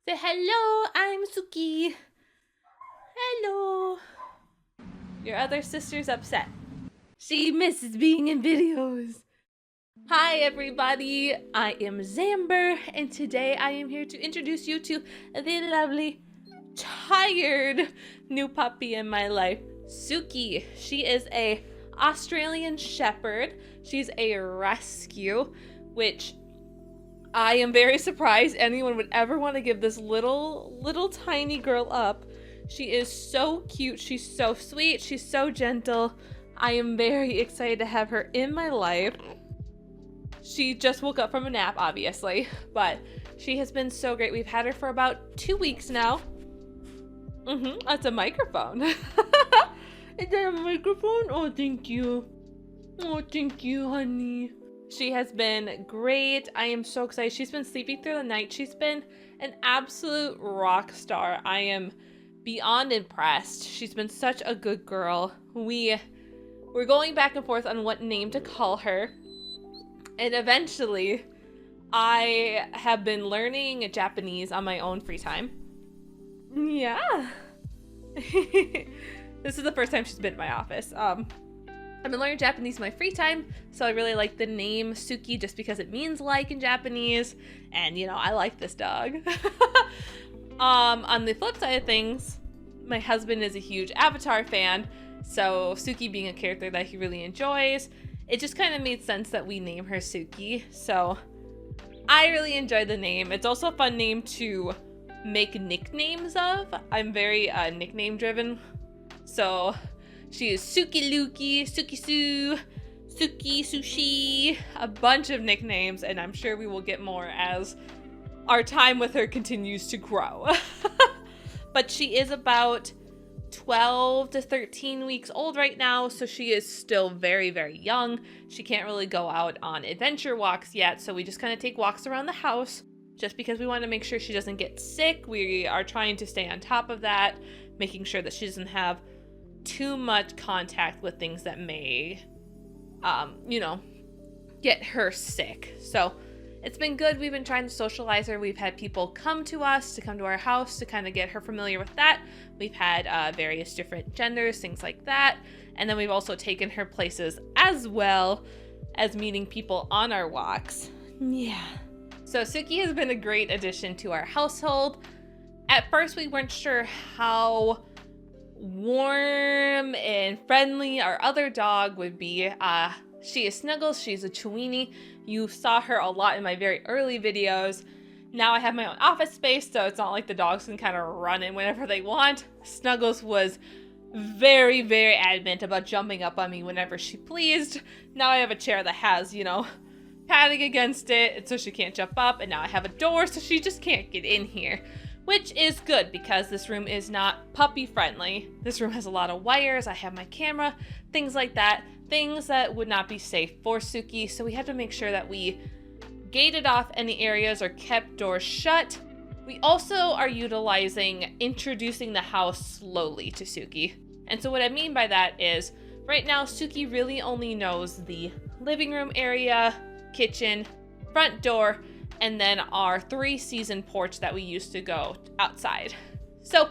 Say hello, I'm Suki. Hello. Your other sister's upset. She misses being in videos. Hi everybody, I am Zamber, and today I am here to introduce you to the lovely, tired new puppy in my life, Suki. She is a Australian Shepherd. She's a rescue, which I am very surprised anyone would ever want to give this little tiny girl up. She is so cute, she's so sweet, she's so gentle. I am very excited to have her in my life. She just woke up from a nap, obviously, but she has been so great. We've had her for about 2 weeks now. That's a microphone. Is that a microphone? Oh, thank you. Oh, thank you, honey. She has been great. I am so excited. She's been sleeping through the night. She's been an absolute rock star. I am beyond impressed. She's been such a good girl. We're going back and forth on what name to call her. And eventually, I have been learning Japanese on my own free time. Yeah. This is the first time she's been in my office. I've been learning Japanese in my free time, so I really like the name Suki just because it means like in Japanese, and you know, I like this dog. On the flip side of things, my husband is a huge Avatar fan, so Suki being a character that he really enjoys, it just kind of made sense that we name her Suki, so I really enjoy the name. It's also a fun name to make nicknames of. I'm very nickname driven, so she is Suki Luki, Suki Sue, Suki Sushi, a bunch of nicknames, and I'm sure we will get more as our time with her continues to grow. But she is about 12 to 13 weeks old right now, so she is still very, very young. She can't really go out on adventure walks yet, so we just kind of take walks around the house just because we want to make sure she doesn't get sick. We are trying to stay on top of that, making sure that she doesn't have too much contact with things that may, get her sick. So it's been good. We've been trying to socialize her. We've had people come to our house to kind of get her familiar with that. We've had various different genders, things like that. And then we've also taken her places as well as meeting people on our walks. Yeah. So Suki has been a great addition to our household. At first, we weren't sure how warm and friendly our other dog would be. She is Snuggles. She's a Chiweenie. You saw her a lot in my very early videos. Now I have my own office space, so it's not like the dogs can kind of run in whenever they want. Snuggles was very, very adamant about jumping up on me whenever she pleased. Now I have a chair that has, padding against it, so she can't jump up, and now I have a door, so she just can't get in here. Which is good because this room is not puppy friendly. This room has a lot of wires. I have my camera, things like that. Things that would not be safe for Suki. So we had to make sure that we gated off any areas or kept doors shut. We also are introducing the house slowly to Suki. And so what I mean by that is right now Suki really only knows the living room area, kitchen, front door, and then our 3-season porch that we used to go outside. So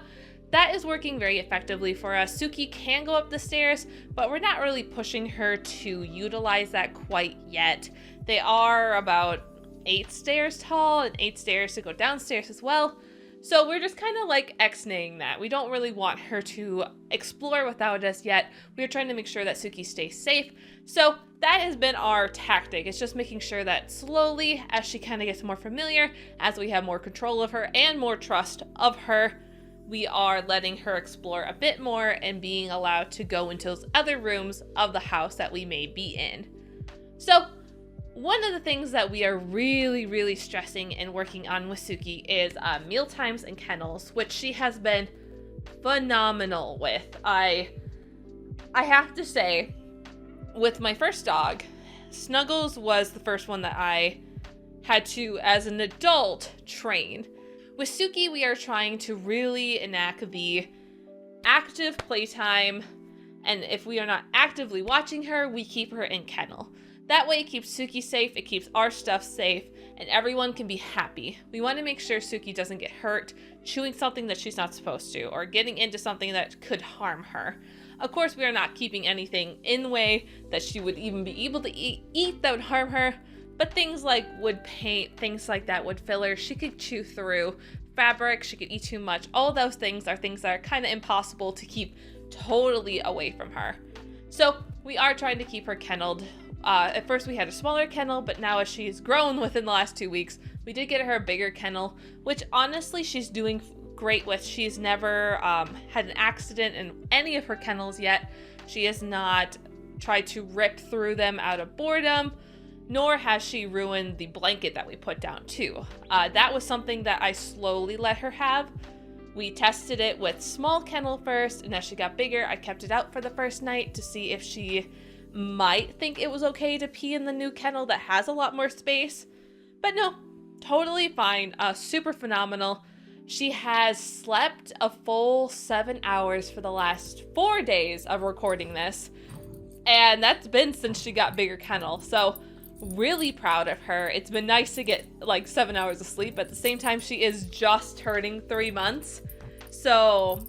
that is working very effectively for us. Suki can go up the stairs, but we're not really pushing her to utilize that quite yet. They are about 8 stairs tall and 8 stairs to go downstairs as well. So we're just kind of like X-naying that. We don't really want her to explore without us yet. We're trying to make sure that Suki stays safe. So that has been our tactic. It's just making sure that slowly, as she kind of gets more familiar, as we have more control of her and more trust of her, we are letting her explore a bit more and being allowed to go into those other rooms of the house that we may be in. So one of the things that we are really, really stressing and working on with Suki is meal times and kennels, which she has been phenomenal with. I have to say, with my first dog, Snuggles was the first one that I had to, as an adult, train. With Suki, we are trying to really enact the active playtime, and if we are not actively watching her, we keep her in kennel. That way it keeps Suki safe, it keeps our stuff safe, and everyone can be happy. We want to make sure Suki doesn't get hurt chewing something that she's not supposed to, or getting into something that could harm her. Of course, we are not keeping anything in the way that she would even be able to eat that would harm her, but things like wood paint, things like that, wood filler, she could chew through. Fabric, she could eat too much. All those things are kind of impossible to keep totally away from her. So we are trying to keep her kenneled. At first we had a smaller kennel, but now as she's grown within the last 2 weeks, we did get her a bigger kennel, which honestly she's doing great with. She's never had an accident in any of her kennels yet. She has not tried to rip through them out of boredom, nor has she ruined the blanket that we put down too. That was something that I slowly let her have. We tested it with small kennel first, and as she got bigger, I kept it out for the first night to see if she might think it was okay to pee in the new kennel that has a lot more space. But no, totally fine, super phenomenal. She has slept a full 7 hours for the last 4 days of recording this, and that's been since she got bigger kennel. So really proud of her. It's been nice to get like 7 hours of sleep. At the same time, she is just turning 3 months. So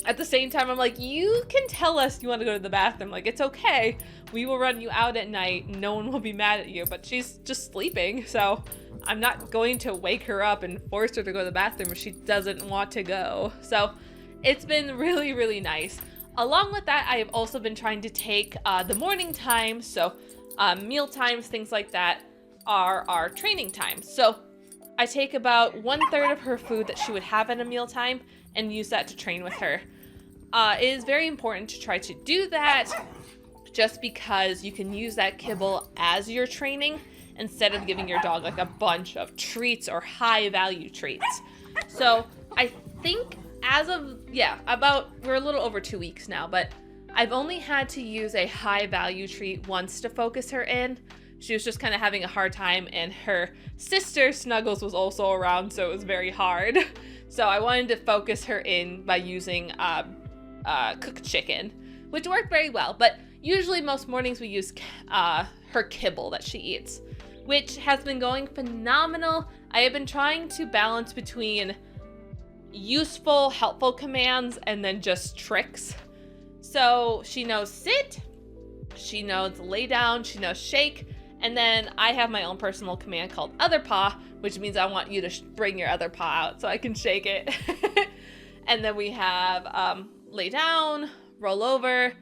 at the same time, I'm like, you can tell us you want to go to the bathroom. Like, it's okay. We will run you out at night. No one will be mad at you, but she's just sleeping. So I'm not going to wake her up and force her to go to the bathroom if she doesn't want to go. So it's been really, really nice. Along with that, I have also been trying to take the morning time. So meal times, things like that are our training times. So I take about 1/3 of her food that she would have at a mealtime and use that to train with her. It is very important to try to do that just because you can use that kibble as your training instead of giving your dog like a bunch of treats or high value treats. So I think as of, we're a little over 2 weeks now, but I've only had to use a high value treat once to focus her in. She was just kind of having a hard time, and her sister Snuggles was also around, so it was very hard. So I wanted to focus her in by using cooked chicken, which worked very well. But usually most mornings we use her kibble that she eats, which has been going phenomenal. I have been trying to balance between useful, helpful commands and then just tricks. So she knows sit, she knows lay down, she knows shake, and then I have my own personal command called other paw, which means I want you to bring your other paw out so I can shake it. And then we have lay down, roll over,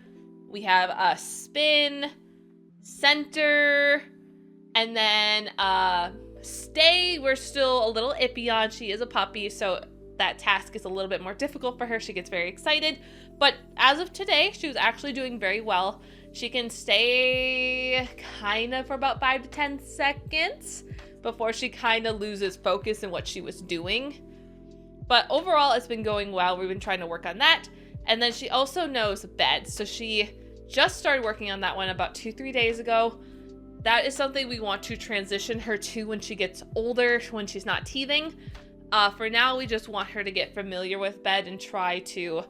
we have a spin, center, and then stay, we're still a little iffy on. She is a puppy, so that task is a little bit more difficult for her. She gets very excited, but as of today, she was actually doing very well. She can stay kind of for about 5 to 10 seconds before she kind of loses focus in what she was doing. But overall, it's been going well. We've been trying to work on that. And then she also knows bed. So she just started working on that one about 2-3 days ago. That is something we want to transition her to when she gets older, when she's not teething. For now, we just want her to get familiar with bed and try to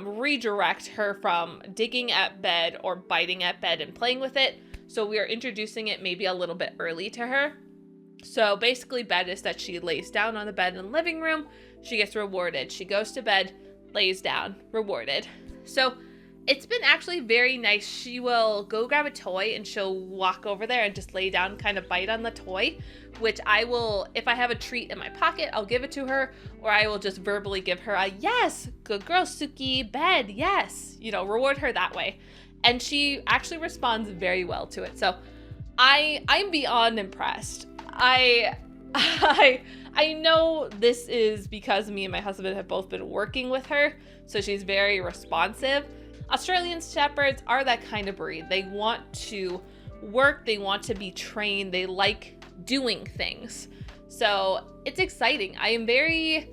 redirect her from digging at bed or biting at bed and playing with it. So we are introducing it maybe a little bit early to her. So basically bed is that she lays down on the bed in the living room, she gets rewarded. She goes to bed, lays down, rewarded. So it's been actually very nice. She will go grab a toy and she'll walk over there and just lay down and kind of bite on the toy, which I will, if I have a treat in my pocket, I'll give it to her, or I will just verbally give her a yes, good girl, Suki, bed, yes, reward her that way. And she actually responds very well to it. So I'm beyond impressed. I know this is because me and my husband have both been working with her, so she's very responsive. Australian Shepherds are that kind of breed. They want to work, they want to be trained, they like doing things. So it's exciting. I am very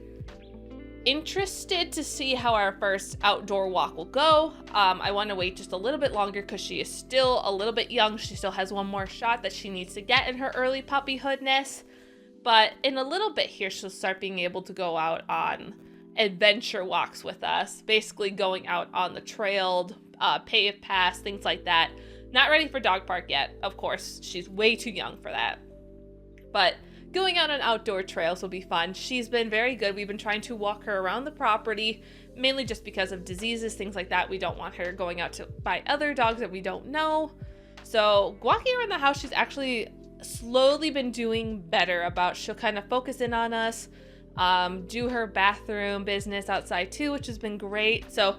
interested to see how our first outdoor walk will go. I want to wait just a little bit longer because she is still a little bit young. She still has one more shot that she needs to get in her early puppyhoodness. But in a little bit here, she'll start being able to go out on adventure walks with us, basically going out on the trailed, paved paths, things like that. Not ready for dog park yet, of course. She's way too young for that. But going out on outdoor trails will be fun. She's been very good. We've been trying to walk her around the property, mainly just because of diseases, things like that. We don't want her going out to by other dogs that we don't know. So walking around the house, she's actually slowly been doing better about. She'll kind of focus in on us, do her bathroom business outside too, which has been great. So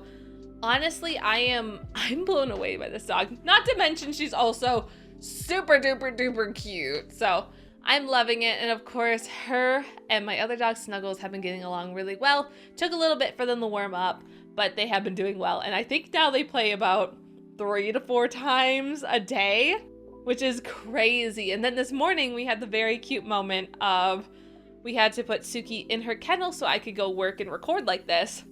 honestly, I'm blown away by this dog. Not to mention she's also super duper duper cute. So I'm loving it. And of course, her and my other dog Snuggles have been getting along really well. Took a little bit for them to warm up, but they have been doing well. And I think now they play about 3 to 4 times a day, which is crazy. And then this morning we had the very cute moment of we had to put Suki in her kennel so I could go work and record like this.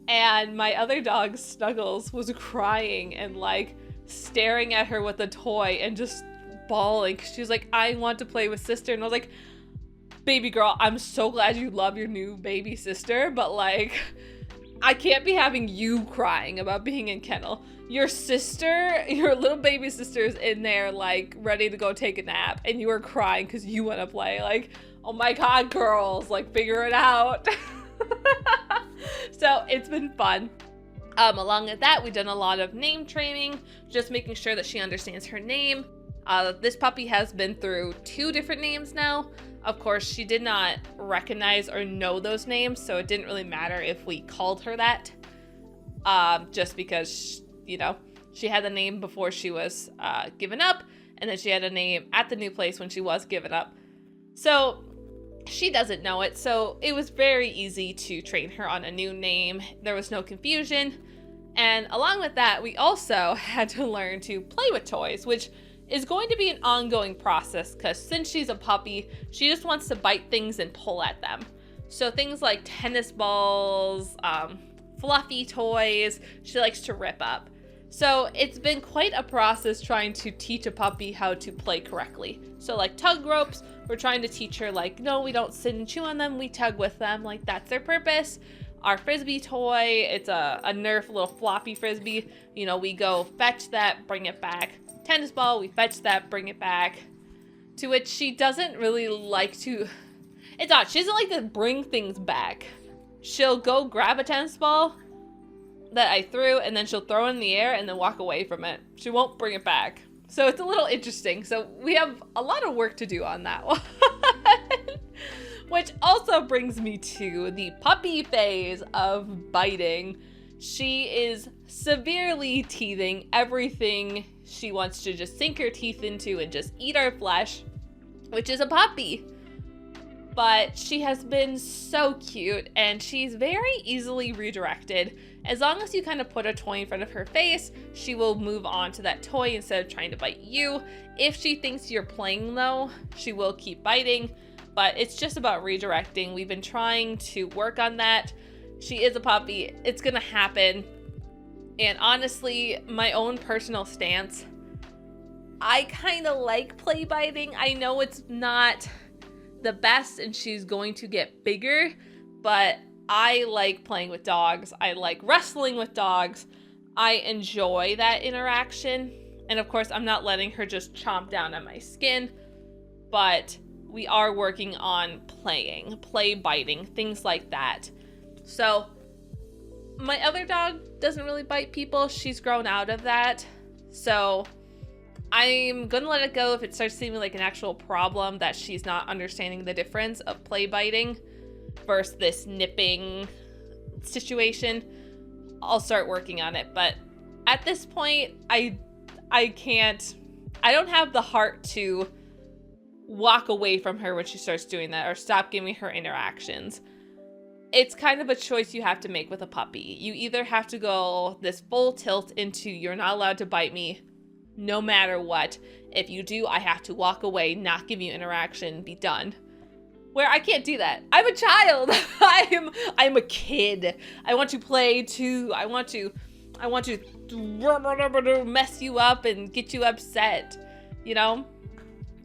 And my other dog Snuggles was crying and like staring at her with a toy and just bawling. She was like, I want to play with sister. And I was like, baby girl, I'm so glad you love your new baby sister, but like, I can't be having you crying about being in kennel. Your sister, your little baby sister is in there like ready to go take a nap and you are crying because you want to play. Like, oh my God, girls, like figure it out. So it's been fun. Along with that, we've done a lot of name training, just making sure that she understands her name. This puppy has been through 2 different names now. Of course, she did not recognize or know those names, so it didn't really matter if we called her that. Just because, she had a name before she was given up, and then she had a name at the new place when she was given up. So she doesn't know it, so it was very easy to train her on a new name. There was no confusion. And along with that, we also had to learn to play with toys, which is going to be an ongoing process because since she's a puppy, she just wants to bite things and pull at them. So things like tennis balls, fluffy toys, she likes to rip up. So it's been quite a process trying to teach a puppy how to play correctly. So like tug ropes, we're trying to teach her like, no, we don't sit and chew on them, we tug with them, like that's their purpose. Our frisbee toy, it's a Nerf little floppy frisbee. We go fetch that, bring it back. Tennis ball, we fetch that, bring it back. To which she doesn't really like to, it's odd, she doesn't like to bring things back. She'll go grab a tennis ball that I threw and then she'll throw it in the air and then walk away from it. She won't bring it back. So it's a little interesting. So we have a lot of work to do on that one. Which also brings me to the puppy phase of biting. She is severely teething everything she wants to just sink her teeth into and just eat our flesh, which is a puppy. But she has been so cute and she's very easily redirected. As long as you kind of put a toy in front of her face, she will move on to that toy instead of trying to bite you. If she thinks you're playing though, she will keep biting, but it's just about redirecting. We've been trying to work on that. She is a puppy, it's gonna happen. And honestly, my own personal stance, I kind of like play biting. I know it's not the best and she's going to get bigger, but I like playing with dogs. I like wrestling with dogs. I enjoy that interaction. And of course, I'm not letting her just chomp down on my skin, but we are working on play biting, things like that. So my other dog doesn't really bite people. She's grown out of that. So I'm gonna let it go if it starts seeming like an actual problem that she's not understanding the difference of play biting versus this nipping situation. I'll start working on it. But at this point, I don't have the heart to walk away from her when she starts doing that or stop giving her interactions. It's kind of a choice you have to make with a puppy. You either have to go this full tilt into you're not allowed to bite me no matter what. If you do, I have to walk away, not give you interaction, be done. Where I can't do that. I'm a child. I'm a kid. I want to play too. I want to mess you up and get you upset.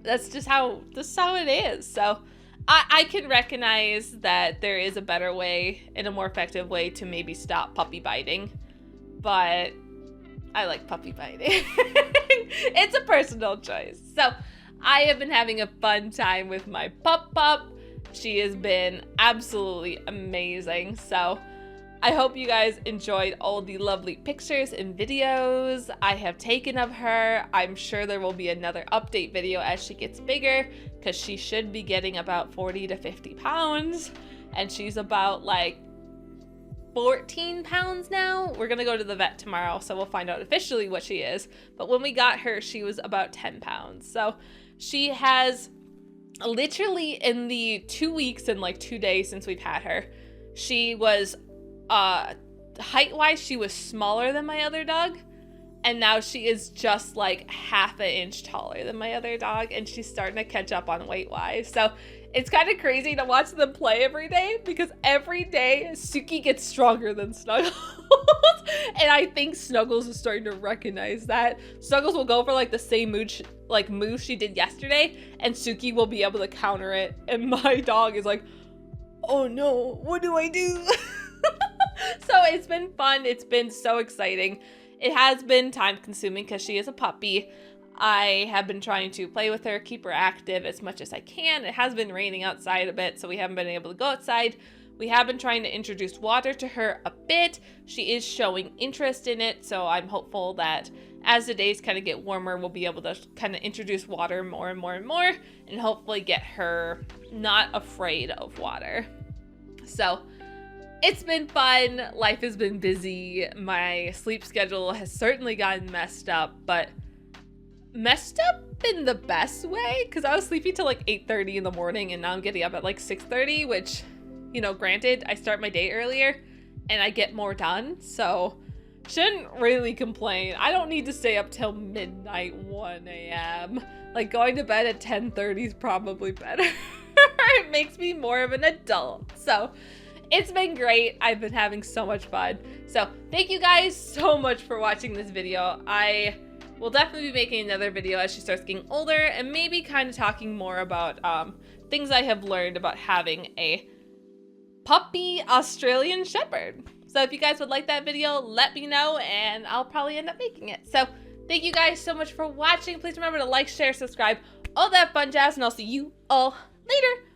That's how it is. So I can recognize that there is a better way and a more effective way to maybe stop puppy biting, but I like puppy biting. It's a personal choice. So I have been having a fun time with my pup. She has been absolutely amazing. So I hope you guys enjoyed all the lovely pictures and videos I have taken of her. I'm sure there will be another update video as she gets bigger, because she should be getting about 40 to 50 pounds. And she's about like 14 pounds now. We're gonna go to the vet tomorrow, so we'll find out officially what she is. But when we got her, she was about 10 pounds. So she has literally, in the 2 weeks and like 2 days since we've had her, she was height-wise, she was smaller than my other dog. And now she is just like half an inch taller than my other dog, and she's starting to catch up on weight-wise. So it's kind of crazy to watch them play every day, because every day Suki gets stronger than Snuggles. And I think Snuggles is starting to recognize that. Snuggles will go for like the same move she did yesterday, and Suki will be able to counter it. And my dog is like, oh no, what do I do? So it's been fun. It's been so exciting. It has been time consuming because she is a puppy. I have been trying to play with her, keep her active as much as I can. It has been raining outside a bit, so we haven't been able to go outside. We have been trying to introduce water to her a bit. She is showing interest in it, so I'm hopeful that as the days kind of get warmer, we'll be able to kind of introduce water more and more and more, and hopefully get her not afraid of water. So it's been fun. Life has been busy. My sleep schedule has certainly gotten messed up, but messed up in the best way, because I was sleeping till like 8:30 in the morning, and now I'm getting up at like 6:30, which, you know, granted, I start my day earlier and I get more done, so shouldn't really complain. I don't need to stay up till midnight, 1 a.m. Like, going to bed at 10:30 is probably better. It makes me more of an adult. So it's been great. I've been having so much fun. So thank you guys so much for watching this video. I will definitely be making another video as she starts getting older, and maybe kind of talking more about things I have learned about having a puppy Australian Shepherd. So if you guys would like that video, let me know, and I'll probably end up making it. So thank you guys so much for watching. Please remember to like, share, subscribe, all that fun jazz, and I'll see you all later.